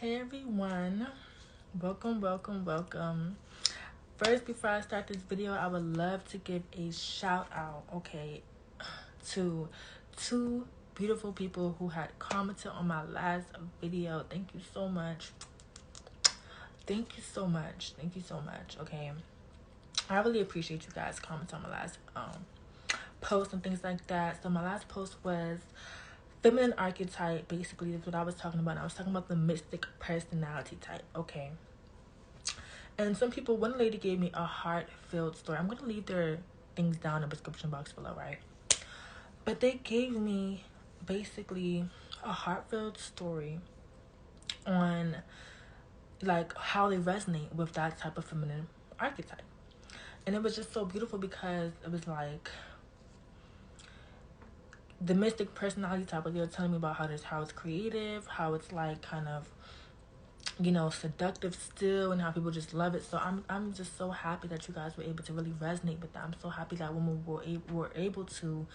Hey everyone, welcome. First, before I start this video, I would love to give a shout out, okay, to two beautiful people who had commented on my last video. Thank you so much. Okay. I really appreciate you guys commenting on my last post and things like that. So my last post was feminine archetype. Basically, that's what I was talking about. I was talking about the mystic personality type, okay? And one lady gave me a heart-filled story. I'm going to leave their things down in the description box below, right? But they gave me basically a heart-filled story on like how they resonate with that type of feminine archetype. And it was just so beautiful because it was like the mystic personality type, like they were telling me about how it's creative, how it's like kind of, seductive still, and how people just love it. So I'm just so happy that you guys were able to really resonate with that. I'm so happy that women were able to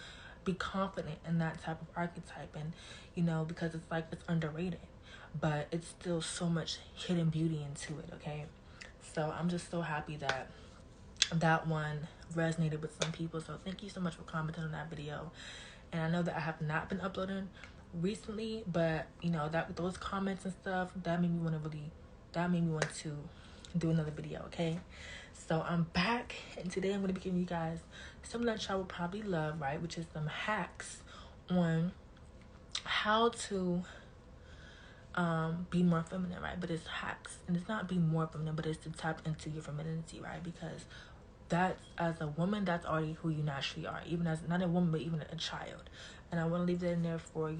be confident in that type of archetype, and because it's like it's underrated, but it's still so much hidden beauty into it. Okay, so I'm just so happy that that one resonated with some people. So thank you so much for commenting on that video. And I know that I have not been uploading recently, but that those comments and stuff that made me want to do another video. Okay, so I'm back, and today I'm going to be giving you guys something that y'all would probably love, right? Which is some hacks on how to be more feminine, right? But it's hacks, and it's not be more feminine, but it's to tap into your femininity, right? Because that's, as a woman, that's already who you naturally are, even as not a woman but even a child. And I want to leave that in there for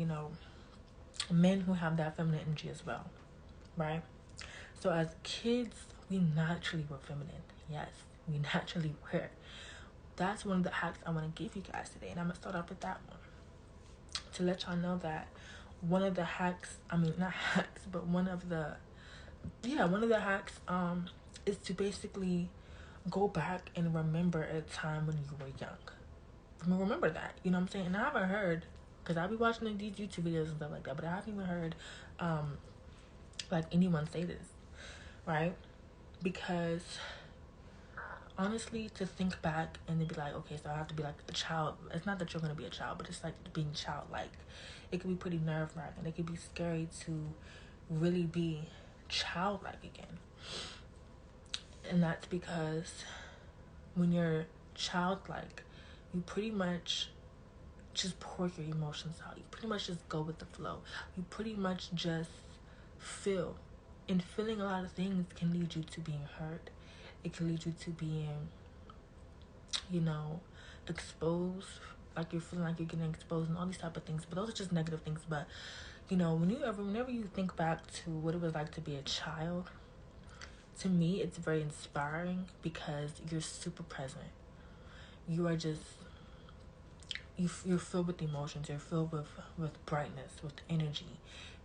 men who have that feminine energy as well, right? So as kids, we naturally were feminine. Yes, we naturally were. That's one of the hacks I want to give you guys today, and I'm gonna start off with that one to let y'all know that one of the hacks, not hacks, but one of the hacks is to basically go back and remember a time when you were young. Remember that, you know what I'm saying? And I haven't heard, because I'll be watching these YouTube videos and stuff like that, but I haven't even heard like anyone say this, right? Because honestly, to think back and to be like, okay, so I have to be like a child. It's not that you're going to be a child, but it's like being childlike. It can be pretty nerve-wracking. It can be scary to really be childlike again. And that's because when you're childlike, you pretty much just pour your emotions out. You pretty much just go with the flow. You pretty much just feel. And feeling a lot of things can lead you to being hurt. It can lead you to being, exposed. Like you're feeling like you're getting exposed and all these type of things. But those are just negative things. But, whenever you think back to what it was like to be a child, to me, it's very inspiring because you're super present. You are just, you're filled with emotions. You're filled with brightness, with energy.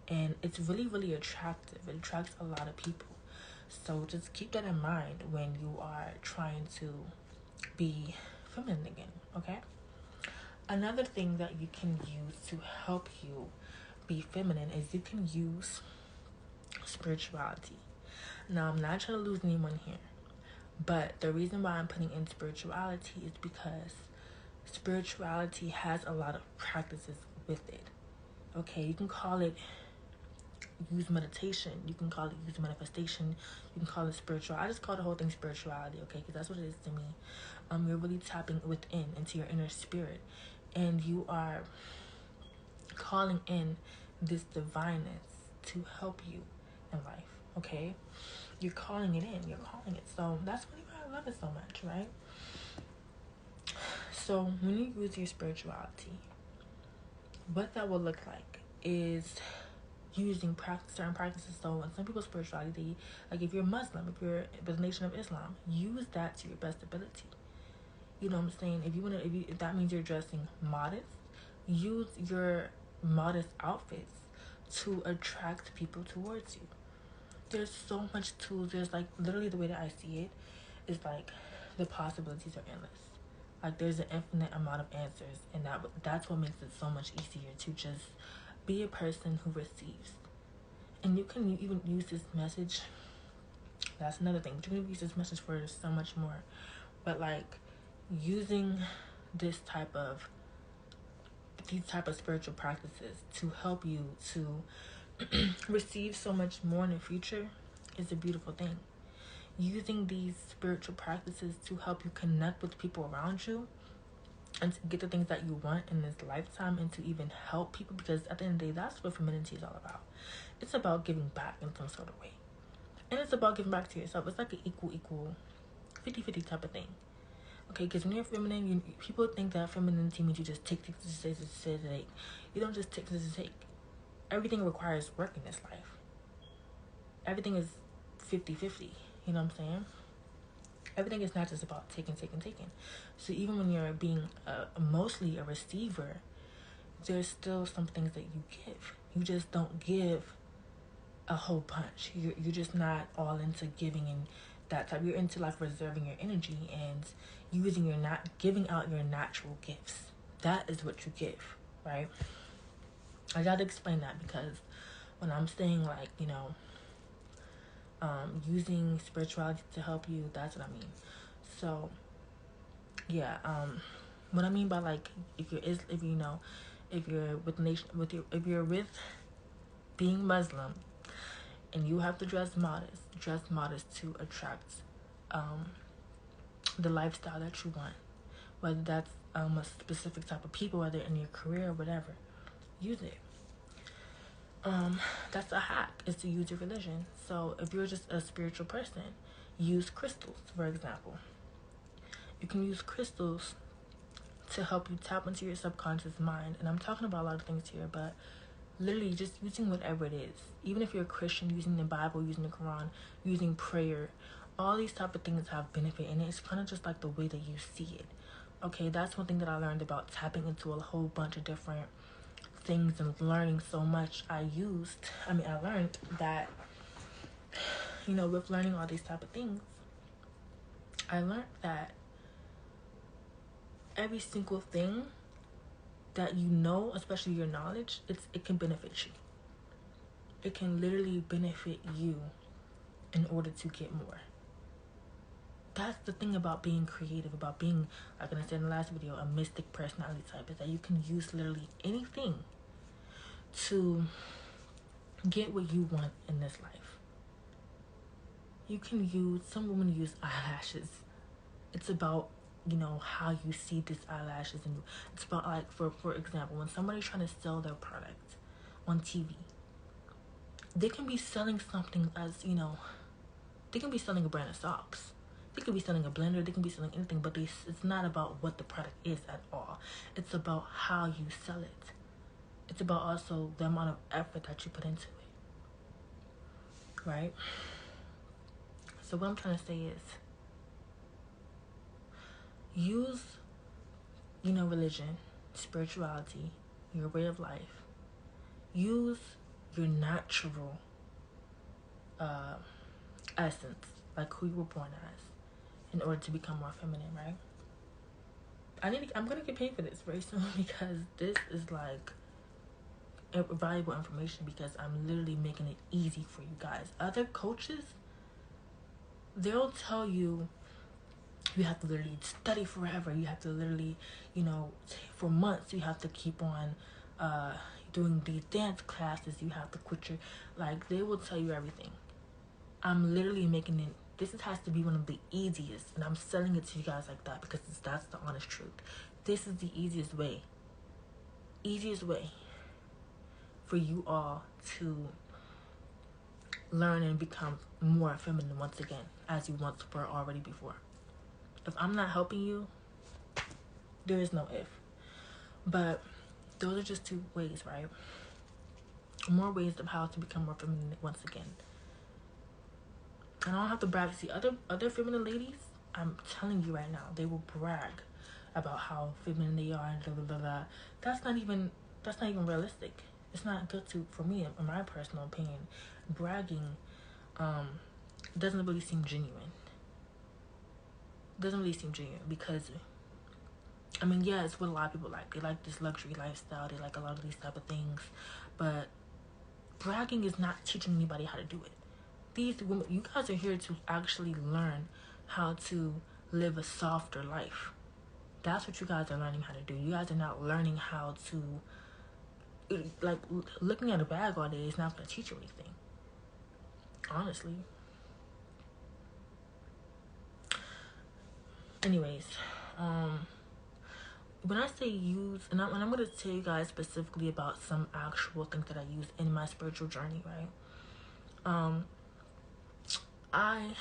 And it's really, really attractive. It attracts a lot of people. So just keep that in mind when you are trying to be feminine again, okay? Another thing that you can use to help you be feminine is you can use spirituality. Now, I'm not trying to lose anyone here, but the reason why I'm putting in spirituality is because spirituality has a lot of practices with it. Okay, you can call it use meditation, you can call it use manifestation, you can call it spiritual. I just call the whole thing spirituality, okay, because that's what it is to me. You're really tapping within into your inner spirit, and you are calling in this divineness to help you in life, okay? You're calling it in, so that's really why I love it so much, right? So when you use your spirituality, what that will look like is using certain practices. So in some people's spirituality, like if you're Muslim, if you're the Nation of Islam, use that to your best ability. You know what I'm saying? If that means you're dressing modest, use your modest outfits to attract people towards you. There's so much tools. There's like literally the way that I see it is like the possibilities are endless. Like there's an infinite amount of answers, and that's what makes it so much easier to just be a person who receives And you can even use this message. That's another thing. But you can use this message for so much more. But like using this type of these type of spiritual practices to help you to receive so much more in the future is a beautiful thing. Using these spiritual practices to help you connect with people around you and to get the things that you want in this lifetime and to even help people, because at the end of the day, that's what femininity is all about. It's about giving back in some sort of way. And it's about giving back to yourself. It's like an equal 50-50 type of thing. Okay, because when you're feminine, people think that femininity means you just take things to take. You don't just take things to take. Everything requires work in this life. Everything is 50-50. You know what I'm saying? Everything is not just about taking. So even when you're being mostly a receiver, there's still some things that you give. You just don't give a whole bunch. You're just not all into giving and that type. You're into like reserving your energy and giving out your natural gifts. That is what you give, right? I gotta explain that because when I'm saying like, using spirituality to help you, that's what I mean. So yeah, what I mean by like if you're with being Muslim and you have to dress modest to attract the lifestyle that you want, whether that's a specific type of people, whether in your career or whatever, use it. That's a hack, is to use your religion. So if you're just a spiritual person, use crystals, for example. You can use crystals to help you tap into your subconscious mind. And I'm talking about a lot of things here, but literally just using whatever it is. Even if you're a Christian, using the Bible, using the Quran, using prayer, all these type of things have benefit, and it's kind of just like the way that you see it. Okay, that's one thing that I learned about tapping into a whole bunch of different things and learning so much. I learned that, with learning all these type of things, I learned that every single thing that especially your knowledge, it can benefit you. It can literally benefit you in order to get more. That's the thing about being creative, about being, like I said in the last video, a mystic personality type, is that you can use literally anything to get what you want in this life. Some women use eyelashes. It's about, how you see these eyelashes, and it's about like, for example, when somebody's trying to sell their product on TV, they can be selling something as, they can be selling a brand of socks. They could be selling a blender, they can be selling anything, but it's not about what the product is at all. It's about how you sell it. It's about also the amount of effort that you put into it. Right? So what I'm trying to say is, use, religion, spirituality, your way of life. Use your natural essence, like who you were born as, in order to become more feminine, right? I'm gonna get paid for this very soon because this is like valuable information, because I'm literally making it easy for you guys. Other coaches, they'll tell you have to literally study forever. You have to literally, for months, you have to keep on doing these dance classes. You have to quit they will tell you everything. I'm literally making it, this has to be one of the easiest, and I'm selling it to you guys like that because that's the honest truth. This is the easiest way for you all to learn and become more feminine once again, as you once were already before. If I'm not helping you, there is no if. But those are just 2 ways, right? More ways of how to become more feminine once again. And I don't have to brag. See, other feminine ladies, I'm telling you right now, they will brag about how feminine they are and blah blah blah blah. That's not even realistic. It's not good for me, in my personal opinion. Bragging doesn't really seem genuine. Because it's what a lot of people like. They like this luxury lifestyle. They like a lot of these type of things. But bragging is not teaching anybody how to do it. These women, you guys are here to actually learn how to live a softer life. That's what you guys are learning how to do. You guys are not learning how to, like, looking at a bag all day is not going to teach you anything. Honestly. Anyways, when I say use, and I'm going to tell you guys specifically about some actual things that I use in my spiritual journey, right? I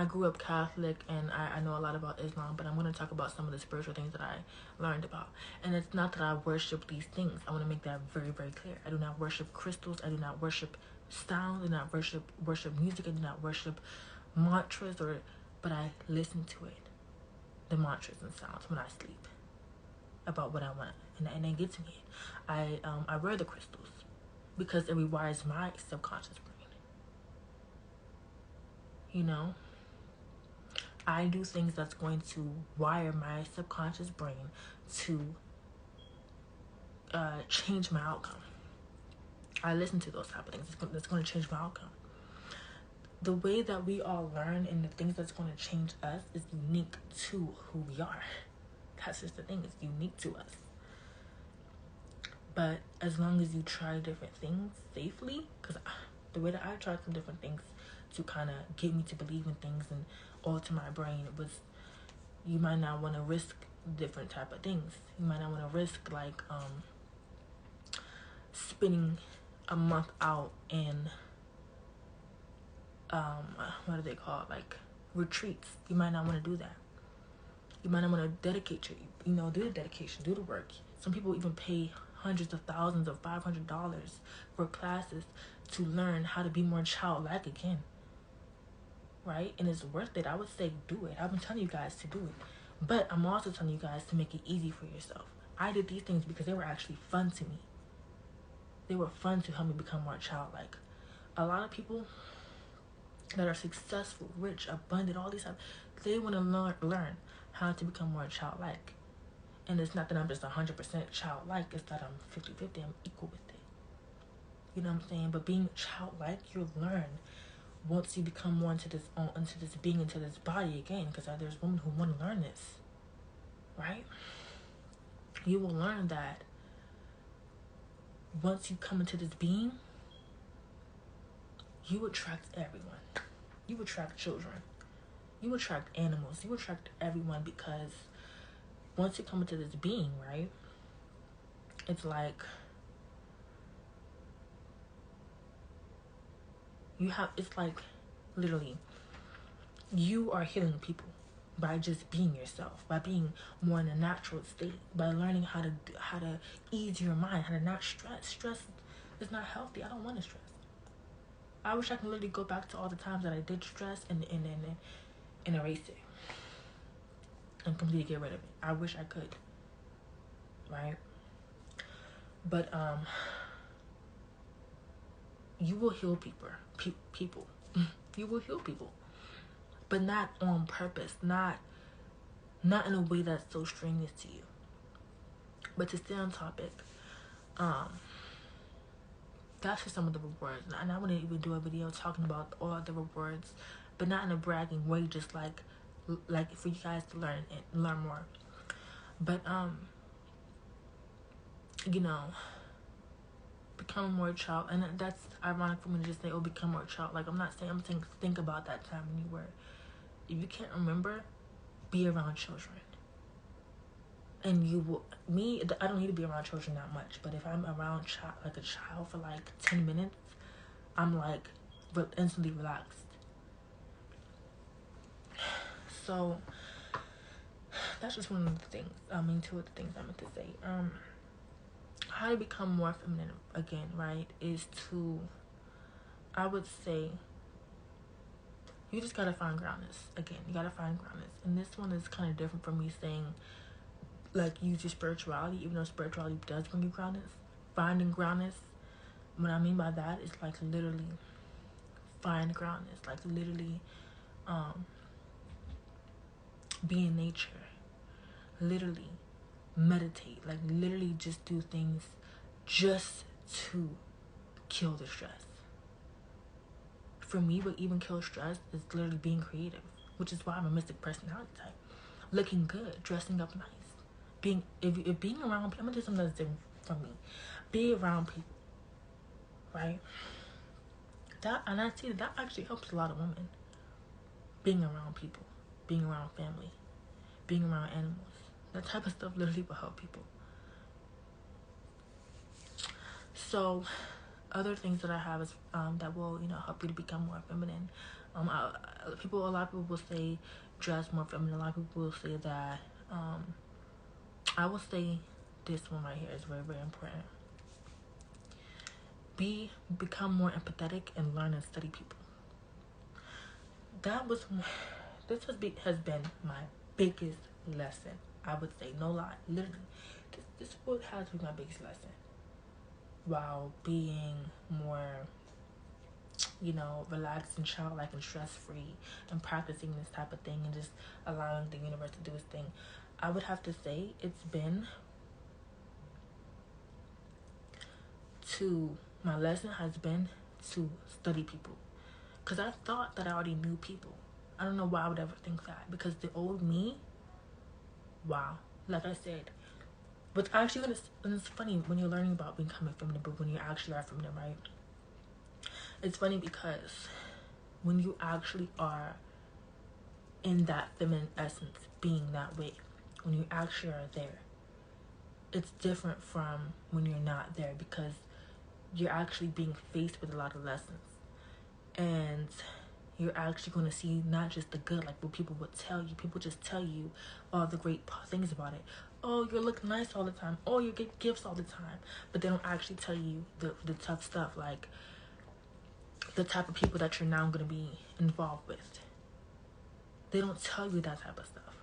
grew up Catholic, and I know a lot about Islam, but I'm going to talk about some of the spiritual things that I learned about. And it's not that I worship these things. I want to make that very, very clear. I do not worship crystals. I do not worship sound. I do not worship music. I do not worship mantras, but I listen to it, the mantras and sounds, when I sleep about what I want, and they get to me. I wear the crystals because it rewires my subconscious brain. You know, I do things that's going to wire my subconscious brain to change my outcome. I listen to those type of things. That's going to change my outcome. The way that we all learn and the things that's going to change us is unique to who we are. That's just the thing. It's unique to us. But as long as you try different things safely, because the way that I tried some different things to kind of get me to believe in things and alter my brain, it was, you might not want to risk different type of things. You might not want to risk, like, spending a month out in, what do they call it, like, retreats. You might not want to do that. You might not want to dedicate do the dedication, do the work. Some people even pay hundreds of thousands of $500 for classes to learn how to be more childlike again. Right? And it's worth it. I would say do it. I've been telling you guys to do it. But I'm also telling you guys to make it easy for yourself. I did these things because they were actually fun to me. They were fun to help me become more childlike. A lot of people that are successful, rich, abundant, all these stuff, they want to learn how to become more childlike. And it's not that I'm just 100% childlike. It's that I'm 50-50. I'm equal with it. You know what I'm saying? But being childlike, you'll learn once you become more into this being, into this body again, because there's women who want to learn this, right? You will learn that once you come into this being, you attract everyone. You attract children. You attract animals. You attract everyone, because once you come into this being, right, it's like it's like literally you are healing people by just being yourself, by being more in a natural state, by learning how to ease your mind, how to not stress. Stress is not healthy. I don't want to stress. I wish I could literally go back to all the times that I did stress and erase it and completely get rid of it. I wish I could, right? But you will heal people. You will heal people, but not on purpose, not in a way that's so strenuous to you. But to stay on topic, that's just some of the rewards, and I want to even do a video talking about all the rewards, but not in a bragging way, just like for you guys to learn more. But become more child, and that's ironic for me to just say, become more child. Like, I'm saying think about that time when you were. If you can't remember, be around children. And I don't need to be around children that much, but if I'm around a child for like 10 minutes, I'm like instantly relaxed. So that's just one of the things. Two of the things I meant to say. How to become more feminine again, right, is to, I would say, you just gotta find groundness. Again, you gotta find groundness. And this one is kind of different from me saying, like, use your spirituality, even though spirituality does bring you groundness. Finding groundness, what I mean by that is, like, literally find groundness. Like, literally be in nature. Literally meditate. Like, literally just do things just to kill the stress. For me, what even kills stress is literally being creative, which is why I'm a mystic personality type. Looking good, dressing up nice, if being around people. I'm gonna do something that's different from me. Be around people, right? And I see that actually helps a lot of women. Being around people, being around family, being around animals, that type of stuff literally will help people. So, other things that I have is that will help you to become more feminine. A lot of people will say dress more feminine. A lot of people will say that. I will say this one right here is very, very important. Become more empathetic and learn and study people. Has been my biggest lesson. I would say, no lie, literally, this book has been my biggest lesson. While being more, relaxed and childlike and stress-free and practicing this type of thing and just allowing the universe to do its thing, I would have to say my lesson has been to study people. Because I thought that I already knew people. I don't know why I would ever think that. Because the old me, wow, like I said, but actually, and it's funny when you're learning about becoming feminine, but when you actually are feminine, right? It's funny because when you actually are in that feminine essence, being that way, when you actually are there, it's different from when you're not there, because you're actually being faced with a lot of lessons. And you're actually going to see not just the good, like what people would tell you. People just tell you all the great things about it. Oh, you look nice all the time. Oh, you get gifts all the time. But they don't actually tell you the tough stuff, like the type of people that you're now going to be involved with. They don't tell you that type of stuff.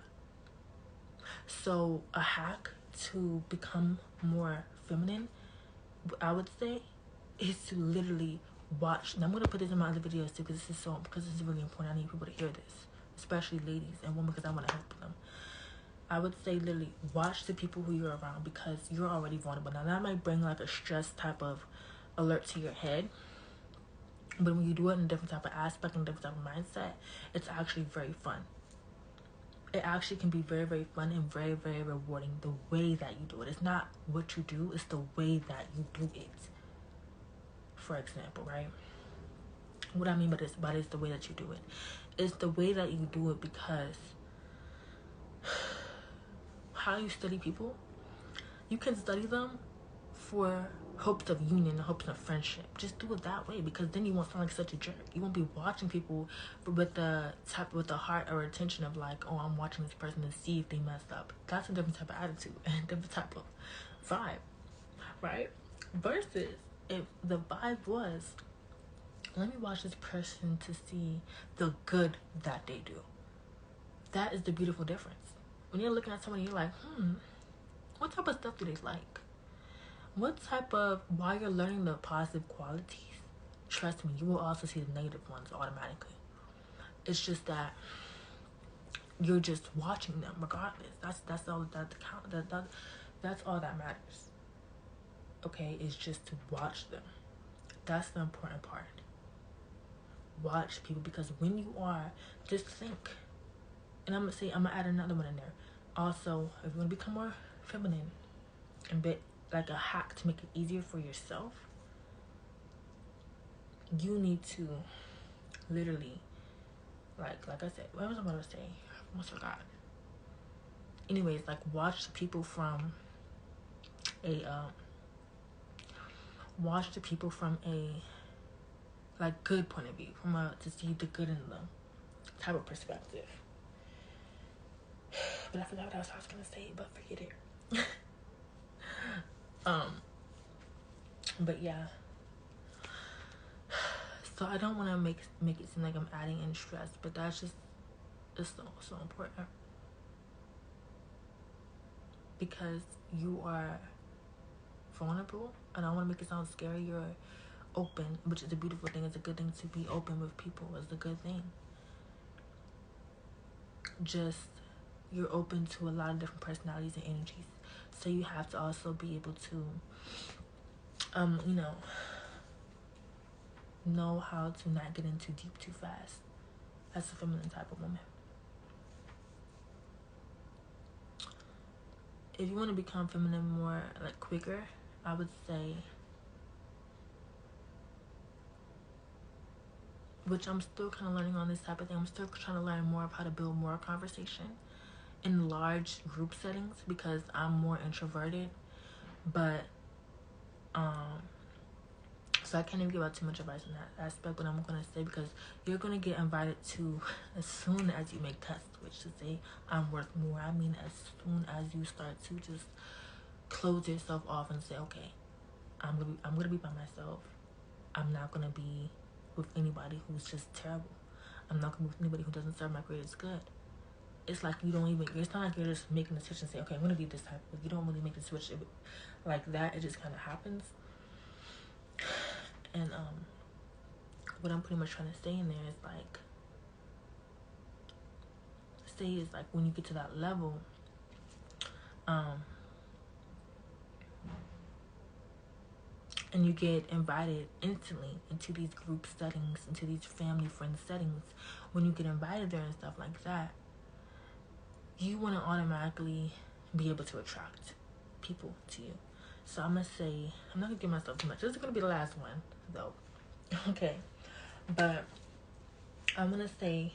So a hack to become more feminine, I would say, is to literally watch. And I'm going to put this in my other videos too, because this is really important. I need people to hear this, especially ladies and women, because I want to help them. I would say literally watch the people who you're around, because you're already vulnerable. Now that might bring like a stress type of alert to your head, but when you do it in a different type of aspect and different type of mindset, it's actually very fun. It actually can be very, very fun and very, very rewarding the way that you do it. It's not what you do, it's the way that you do it. For example, right? What I mean by this, is the way that you do it. It's the way that you do it, because how you study people, you can study them for hopes of union, hopes of friendship. Just do it that way, because then you won't sound like such a jerk. You won't be watching people with the heart or attention of like, oh, I'm watching this person to see if they messed up. That's a different type of attitude and different type of vibe, right? Versus if the vibe was, let me watch this person to see the good that they do. That is the beautiful difference. When you're looking at someone, you're like, what type of stuff do they like? While you're learning the positive qualities, trust me, you will also see the negative ones automatically. It's just that you're just watching them regardless. That's all that's all that matters. Okay, is just to watch them. That's the important part. Watch people, because when you are, just think. And I'm gonna add another one in there. Also, if you want to become more feminine and bit like a hack to make it easier for yourself, you need to literally, like I said, what was I about to say? I almost forgot. Anyways, like watch the people from a like good point of view, to see the good in them type of perspective. But I forgot what else I was gonna say, but forget it. But yeah. So I don't want to make it seem like I'm adding in stress, but that's just, it's so important, because you are vulnerable, and I want to make it sound scary. You're open, which is a beautiful thing. It's a good thing to be open with people. It's a good thing. Just, you're open to a lot of different personalities and energies, so you have to also be able to you know how to not get in too deep too fast. That's a feminine type of woman. If you want to become feminine more like quicker, I would say, which I'm still kind of learning on this type of thing. I'm still trying to learn more of how to build more conversation in large group settings because I'm more introverted. But so I can't even give out too much advice in that aspect. But I'm gonna say, because you're gonna get invited to as soon as you make tests, which to say I'm worth more. I mean, as soon as you start to just close yourself off and say, okay, I'm gonna be by myself. I'm not gonna be with anybody who's just terrible. I'm not gonna be with anybody who doesn't serve my greatest good. It's like you don't even. It's not like you're just making the switch and say, okay, I'm gonna be this type. You don't really make the switch like that. It just kind of happens. And what I'm pretty much trying to say in there is like, when you get to that level, and you get invited instantly into these group settings, into these family friend settings, when you get invited there and stuff like that, you want to automatically be able to attract people to you. So I'm gonna say, I'm not gonna give myself too much. This is gonna be the last one though. Okay, but I'm gonna say,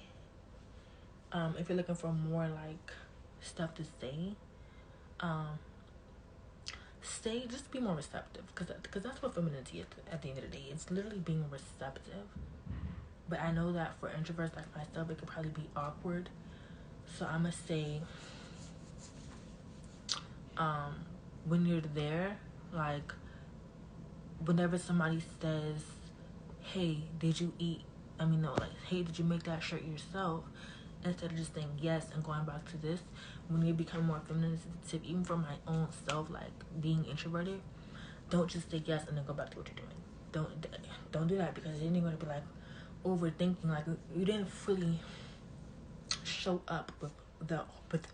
if you're looking for more like stuff to say, just be more receptive, because that's what femininity is at the end of the day. It's literally being receptive. But I know that for introverts like myself, it could probably be awkward. So I'm gonna say, when you're there, like, whenever somebody says, hey, did you eat? No, like, hey, did you make that shirt yourself? Instead of just saying yes and going back to this, when you become more feminine, even for my own self, like being introverted, don't just say yes and then go back to what you're doing. Don't do that, because then you're gonna be like overthinking, like you didn't fully show up with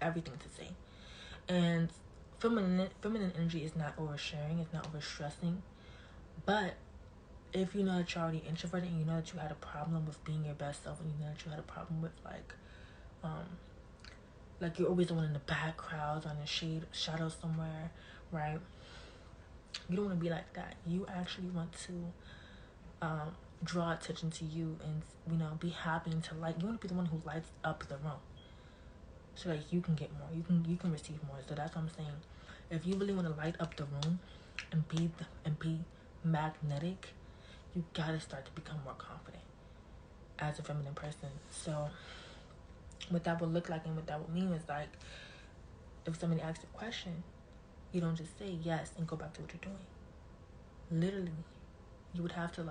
everything to say. And feminine energy is not oversharing, it's not overstressing. But if you know that you're already introverted and you know that you had a problem with being your best self, and you know that you had a problem with like you're always the one in the back crowds on the shadow somewhere, right? You don't want to be like that. You actually want to draw attention to you, and be happy and to like. You want to be the one who lights up the room, so that you can get more. You can receive more. So that's what I'm saying. If you really want to light up the room and be magnetic, you gotta start to become more confident as a feminine person. So what that would look like and what that would mean is like, if somebody asks a question, you don't just say yes and go back to what you're doing. Literally, you would have to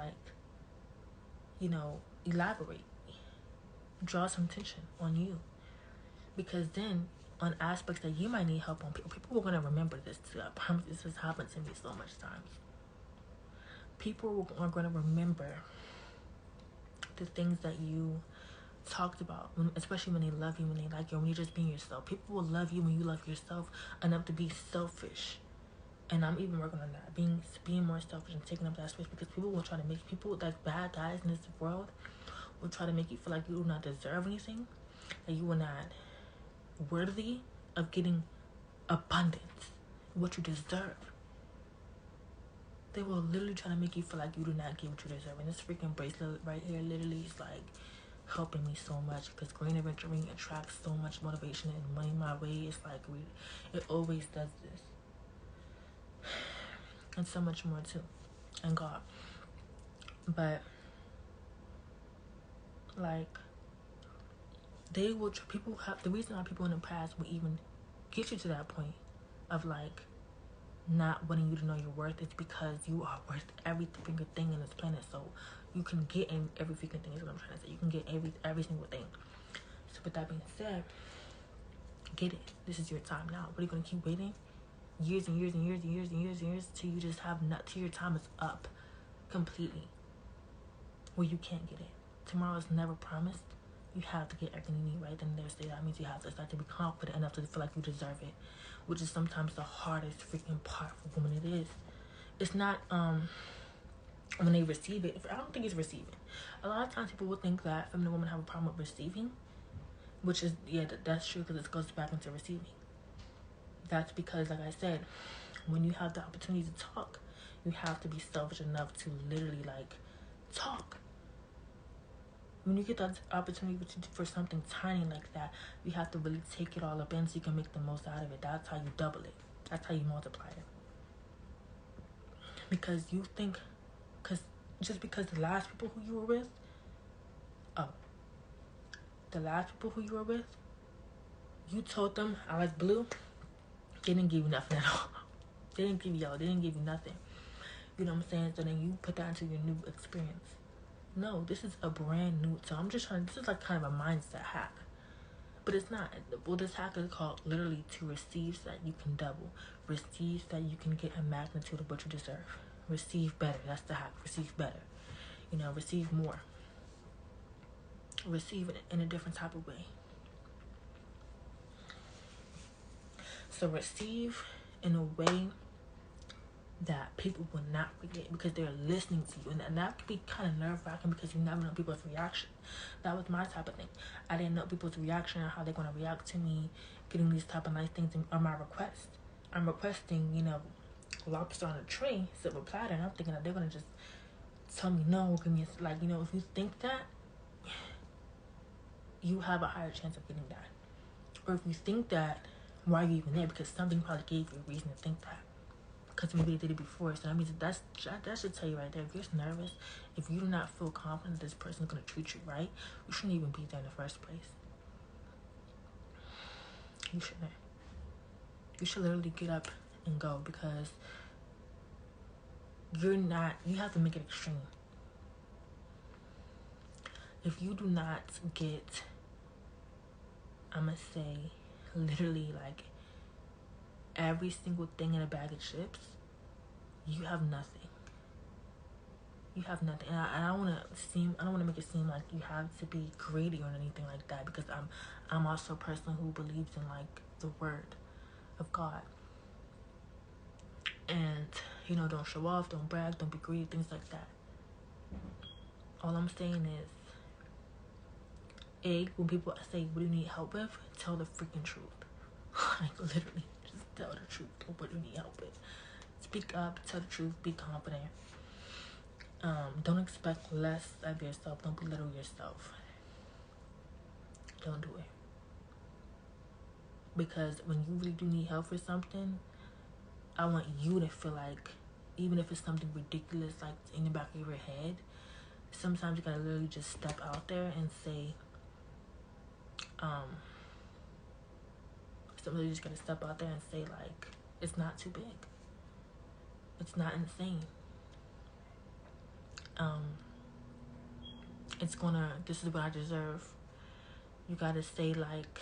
elaborate, draw some attention on you, because then on aspects that you might need help on, people are going to remember this too. I promise, this has happened to me so much times. People are going to remember the things that you talked about, especially when they love you, when they like you, when you're just being yourself. People will love you when you love yourself enough to be selfish. And I'm even working on that, being more selfish and taking up that space, because people will try to make people, like bad guys in this world, will try to make you feel like you do not deserve anything, that you are not worthy of getting abundance, what you deserve. They will literally try to make you feel like you do not get what you deserve. And this freaking bracelet right here literally is like helping me so much, because Green Adventure Ring attracts so much motivation and money my way. It's like it always does this, and so much more too, and God. But like, people have, the reason why people in the past will even get you to that point of like not wanting you to know your worth is because you are worth every single thing in this planet. So you can get every freaking thing is what I'm trying to say. You can get every single thing. So with that being said, get it. This is your time now. What are you gonna keep waiting? Years and years and years and years and years and years till you just have till your time is up completely, where you can't get it. Tomorrow is never promised. You have to get everything you need right then and there. So that means you have to start to be confident enough to feel like you deserve it, which is sometimes the hardest freaking part for women. It is. it's not when they receive it. I don't think it's receiving. A lot of times people will think that feminine women have a problem with receiving, which is, yeah, that's true, because it goes back into receiving. That's because, like I said, when you have the opportunity to talk, you have to be selfish enough to literally, like, talk. When you get that opportunity for something tiny like that, you have to really take it all up in so you can make the most out of it. That's how you double it. That's how you multiply it. Because you think, just because the last people who you were with, you told them I like blue, they didn't give you nothing at all. They didn't give you nothing. You know what I'm saying? So then you put that into your new experience. No, this is a brand new. So I'm just trying. This is like kind of a mindset hack, but it's not. Well, this hack is called literally to receive so that you can double. Receive so that you can get a magnitude of what you deserve. Receive better. That's the hack. Receive better. Receive more. Receive it in a different type of way. So receive in a way that people will not forget, because they're listening to you, and that can be kind of nerve-wracking because you never know people's reaction. That was my type of thing. I didn't know people's reaction and how they're going to react to me getting these type of nice things on my request. I'm requesting, lobster on a tray, silver platter, and I'm thinking that they're going to just tell me no, give me if you think that, you have a higher chance of getting that. Or if you think that, why are you even there? Because something probably gave you a reason to think that. Because maybe they did it before. So that means that should tell you right there. If you're nervous, if you do not feel confident this person's going to treat you right, you shouldn't even be there in the first place. You shouldn't. You should literally get up and go, because you have to make it extreme. If you do not get, I'm going to say, literally like every single thing in a bag of chips, you have nothing. You have nothing. And I don't want to make it seem like you have to be greedy or anything like that, because I'm also a person who believes in like the word of God. And don't show off, don't brag, don't be greedy, things like that. All I'm saying is, when people say, what do you need help with? Tell the freaking truth. Like, literally, just tell the truth of what you need help with. Speak up, tell the truth, be confident. Don't expect less of yourself. Don't belittle yourself. Don't do it. Because when you really do need help for something, I want you to feel like, even if it's something ridiculous like in the back of your head, sometimes you gotta literally just step out there and say, somebody just gotta step out there and say, like, it's not too big. It's not insane. This is what I deserve. You gotta say, like,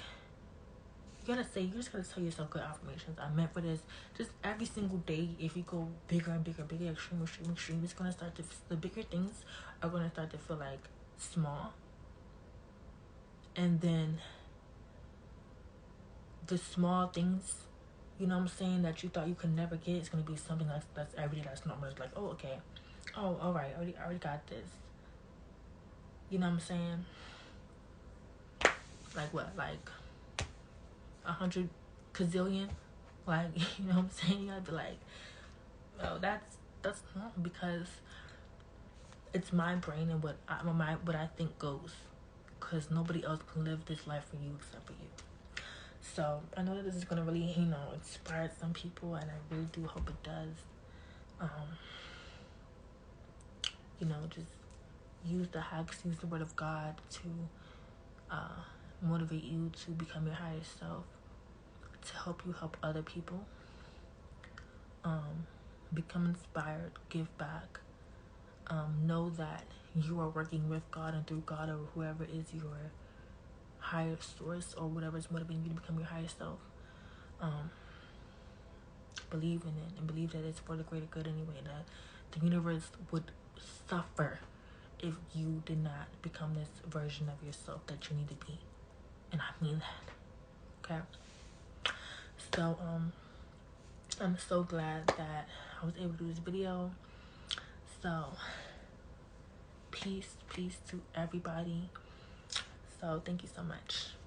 you just gotta tell yourself good affirmations. I meant for this. Just every single day, if you go bigger and bigger, extreme, it's gonna start to, the bigger things are gonna start to feel like small. And then the small things, you know what I'm saying, that you thought you could never get, it's gonna be something that's every day, that's normal. It's like, oh, okay. Oh, all right, I already got this. You know what I'm saying? Like what? Like 100 gazillion? Like, you know what I'm saying? You gotta be like, oh, that's normal, because it's my brain and what I think goes. Because nobody else can live this life for you except for you. So I know that this is gonna really, inspire some people, and I really do hope it does. Just use the hacks, use the word of God to motivate you to become your highest self, to help you help other people, become inspired, give back, know that you are working with God and through God, or whoever is your higher source, or whatever is motivating you to become your highest self. Believe in it, and believe that it's for the greater good anyway, that the universe would suffer if you did not become this version of yourself that you need to be. And I mean that. Okay? So, I'm so glad that I was able to do this video. So peace to everybody. So thank you so much.